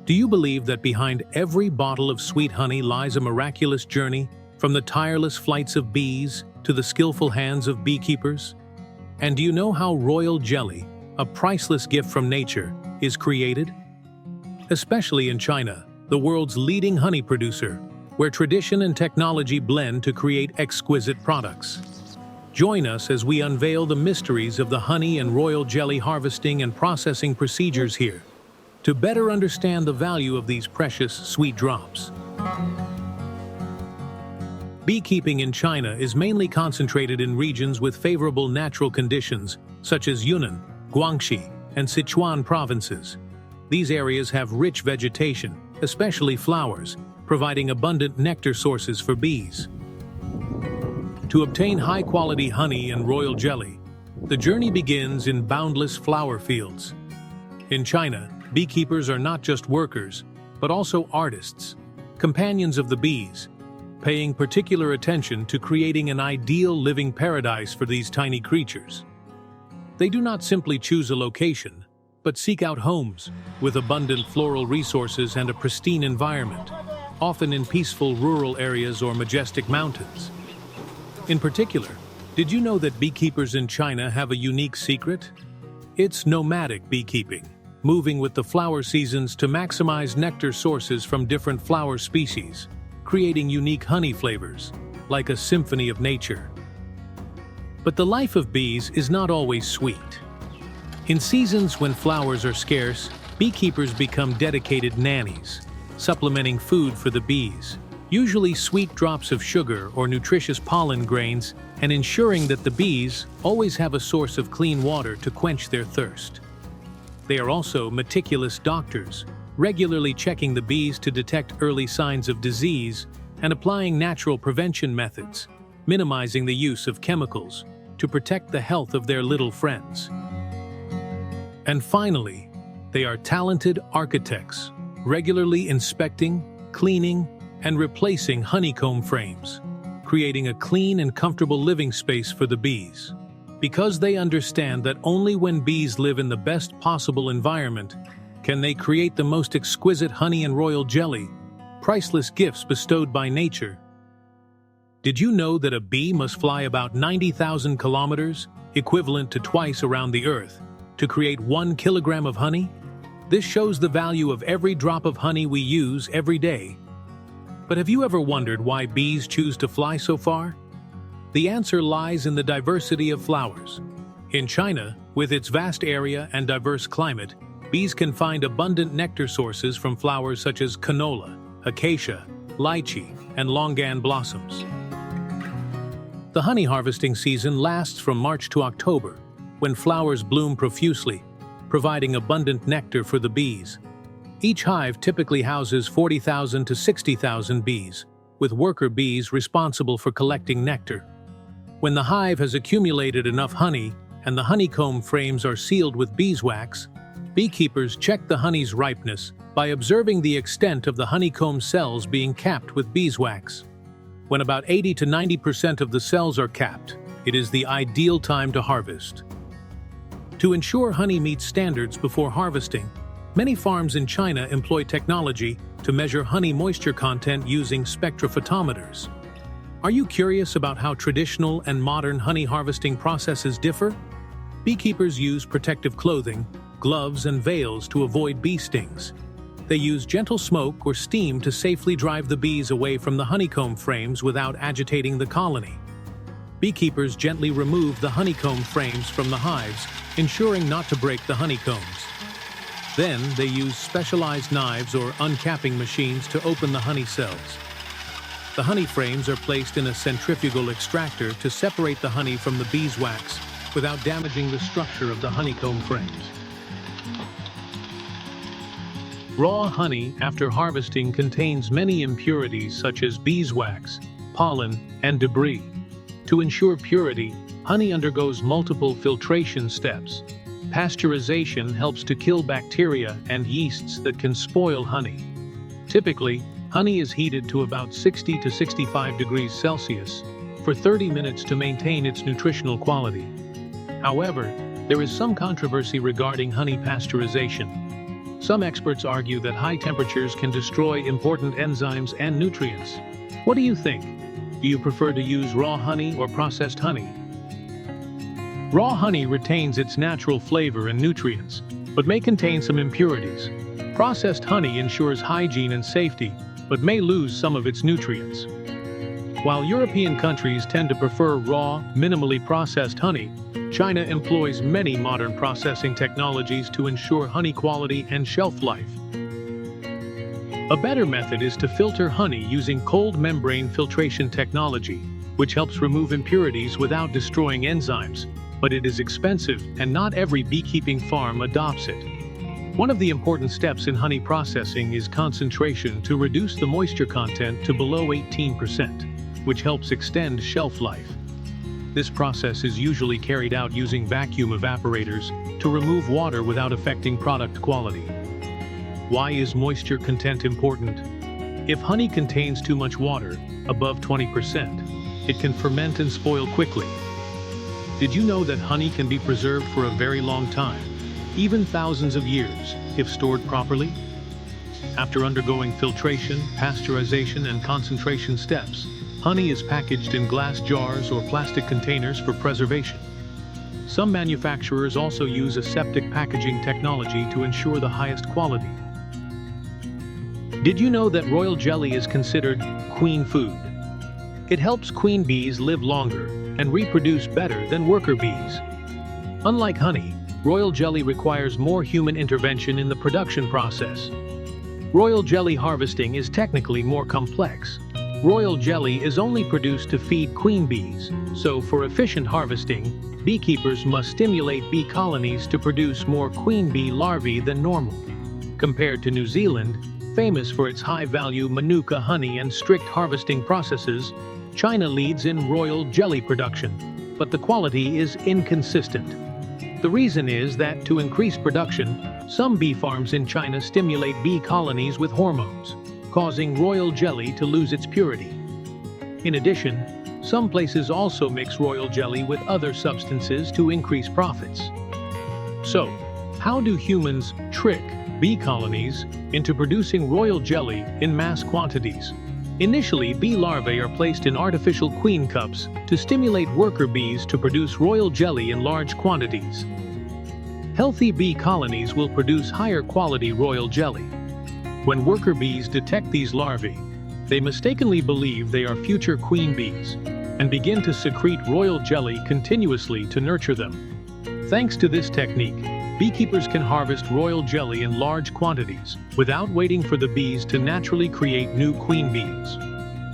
Do you believe that behind every bottle of sweet honey lies a miraculous journey, from the tireless flights of bees to the skillful hands of beekeepers? And do you know how royal jelly, a priceless gift from nature, is created? Especially in China, the world's leading honey producer, where tradition and technology blend to create exquisite products. Join us as we unveil the mysteries of the honey and royal jelly harvesting and processing procedures here, to better understand the value of these precious sweet drops. Beekeeping in China is mainly concentrated in regions with favorable natural conditions, such as Yunnan, Guangxi, and Sichuan provinces. These areas have rich vegetation, especially flowers, providing abundant nectar sources for bees. To obtain high-quality honey and royal jelly, the journey begins in boundless flower fields. In China, beekeepers are not just workers, but also artists, companions of the bees, paying particular attention to creating an ideal living paradise for these tiny creatures. They do not simply choose a location, but seek out homes with abundant floral resources and a pristine environment, often in peaceful rural areas or majestic mountains. In particular, did you know that beekeepers in China have a unique secret? It's nomadic beekeeping, moving with the flower seasons to maximize nectar sources from different flower species, creating unique honey flavors, like a symphony of nature. But the life of bees is not always sweet. In seasons when flowers are scarce, beekeepers become dedicated nannies, supplementing food for the bees, usually sweet drops of sugar or nutritious pollen grains, and ensuring that the bees always have a source of clean water to quench their thirst. They are also meticulous doctors, regularly checking the bees to detect early signs of disease and applying natural prevention methods, minimizing the use of chemicals to protect the health of their little friends. And finally, they are talented architects, regularly inspecting, cleaning, and replacing honeycomb frames, creating a clean and comfortable living space for the bees. Because they understand that only when bees live in the best possible environment can they create the most exquisite honey and royal jelly, priceless gifts bestowed by nature. Did you know that a bee must fly about 90,000 kilometers, equivalent to twice around the Earth, to create 1 kilogram of honey? This shows the value of every drop of honey we use every day. But have you ever wondered why bees choose to fly so far? The answer lies in the diversity of flowers. In China, with its vast area and diverse climate, bees can find abundant nectar sources from flowers such as canola, acacia, lychee, and longan blossoms. The honey harvesting season lasts from March to October, when flowers bloom profusely, providing abundant nectar for the bees. Each hive typically houses 40,000 to 60,000 bees, with worker bees responsible for collecting nectar. When the hive has accumulated enough honey and the honeycomb frames are sealed with beeswax, beekeepers check the honey's ripeness by observing the extent of the honeycomb cells being capped with beeswax. When about 80 to 90% of the cells are capped, it is the ideal time to harvest. To ensure honey meets standards before harvesting, many farms in China employ technology to measure honey moisture content using spectrophotometers. Are you curious about how traditional and modern honey harvesting processes differ? Beekeepers use protective clothing, gloves, and veils to avoid bee stings. They use gentle smoke or steam to safely drive the bees away from the honeycomb frames without agitating the colony. Beekeepers gently remove the honeycomb frames from the hives, ensuring not to break the honeycombs. Then they use specialized knives or uncapping machines to open the honey cells. The honey frames are placed in a centrifugal extractor to separate the honey from the beeswax without damaging the structure of the honeycomb frames. Raw honey after harvesting contains many impurities such as beeswax, pollen, and debris. To ensure purity, honey undergoes multiple filtration steps. Pasteurization helps to kill bacteria and yeasts that can spoil honey. Typically, honey is heated to about 60 to 65 degrees Celsius for 30 minutes to maintain its nutritional quality. However, there is some controversy regarding honey pasteurization. Some experts argue that high temperatures can destroy important enzymes and nutrients. What do you think? Do you prefer to use raw honey or processed honey? Raw honey retains its natural flavor and nutrients, but may contain some impurities. Processed honey ensures hygiene and safety, but may lose some of its nutrients. While European countries tend to prefer raw, minimally processed honey, China employs many modern processing technologies to ensure honey quality and shelf life. A better method is to filter honey using cold membrane filtration technology, which helps remove impurities without destroying enzymes, but it is expensive and not every beekeeping farm adopts it. One of the important steps in honey processing is concentration to reduce the moisture content to below 18%, which helps extend shelf life. This process is usually carried out using vacuum evaporators to remove water without affecting product quality. Why is moisture content important? If honey contains too much water, above 20%, it can ferment and spoil quickly. Did you know that honey can be preserved for a very long time, even thousands of years, if stored properly? After undergoing filtration, pasteurization, and concentration steps, honey is packaged in glass jars or plastic containers for preservation. Some manufacturers also use aseptic packaging technology to ensure the highest quality. Did you know that royal jelly is considered queen food? It helps queen bees live longer and reproduce better than worker bees. Unlike honey, royal jelly requires more human intervention in the production process. Royal jelly harvesting is technically more complex. Royal jelly is only produced to feed queen bees, so for efficient harvesting, beekeepers must stimulate bee colonies to produce more queen bee larvae than normal. Compared to New Zealand, famous for its high-value Manuka honey and strict harvesting processes, China leads in royal jelly production, but the quality is inconsistent. The reason is that to increase production, some bee farms in China stimulate bee colonies with hormones, causing royal jelly to lose its purity. In addition, some places also mix royal jelly with other substances to increase profits. So, how do humans trick bee colonies into producing royal jelly in mass quantities? Initially, bee larvae are placed in artificial queen cups to stimulate worker bees to produce royal jelly in large quantities. Healthy bee colonies will produce higher quality royal jelly. When worker bees detect these larvae, they mistakenly believe they are future queen bees and begin to secrete royal jelly continuously to nurture them. Thanks to this technique, beekeepers can harvest royal jelly in large quantities without waiting for the bees to naturally create new queen bees.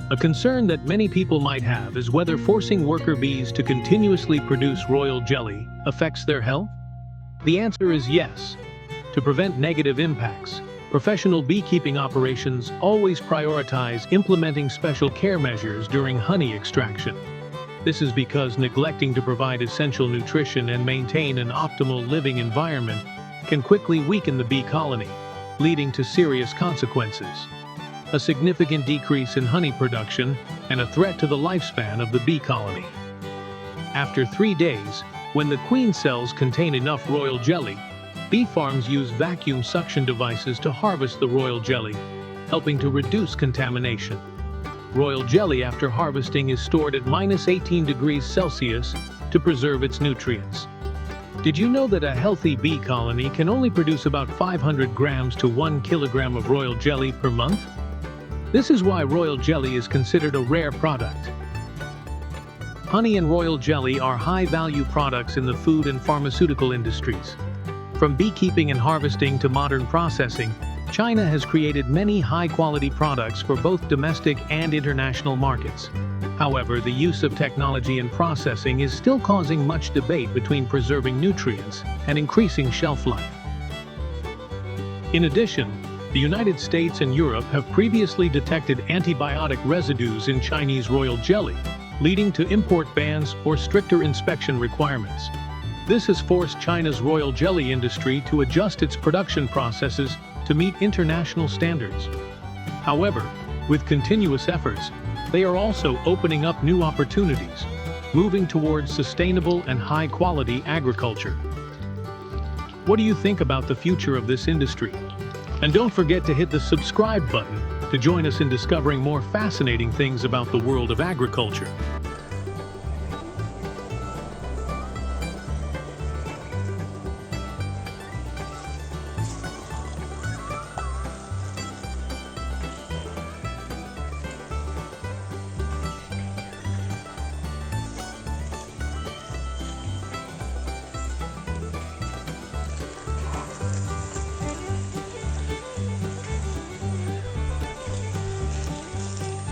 A concern that many people might have is whether forcing worker bees to continuously produce royal jelly affects their health. The answer is yes. To prevent negative impacts, professional beekeeping operations always prioritize implementing special care measures during honey extraction. This is because neglecting to provide essential nutrition and maintain an optimal living environment can quickly weaken the bee colony, leading to serious consequences. A significant decrease in honey production and a threat to the lifespan of the bee colony. After 3 days, when the queen cells contain enough royal jelly, bee farms use vacuum suction devices to harvest the royal jelly, helping to reduce contamination. Royal jelly after harvesting is stored at -18 degrees Celsius to preserve its nutrients. Did you know that a healthy bee colony can only produce about 500 grams to 1 kilogram of royal jelly per month? This is why royal jelly is considered a rare product. Honey and royal jelly are high-value products in the food and pharmaceutical industries. From beekeeping and harvesting to modern processing, China has created many high-quality products for both domestic and international markets. However, the use of technology in processing is still causing much debate between preserving nutrients and increasing shelf life. In addition, the United States and Europe have previously detected antibiotic residues in Chinese royal jelly, leading to import bans or stricter inspection requirements. This has forced China's royal jelly industry to adjust its production processes to meet international standards. However, with continuous efforts, they are also opening up new opportunities, moving towards sustainable and high-quality agriculture. What do you think about the future of this industry? And don't forget to hit the subscribe button to join us in discovering more fascinating things about the world of agriculture.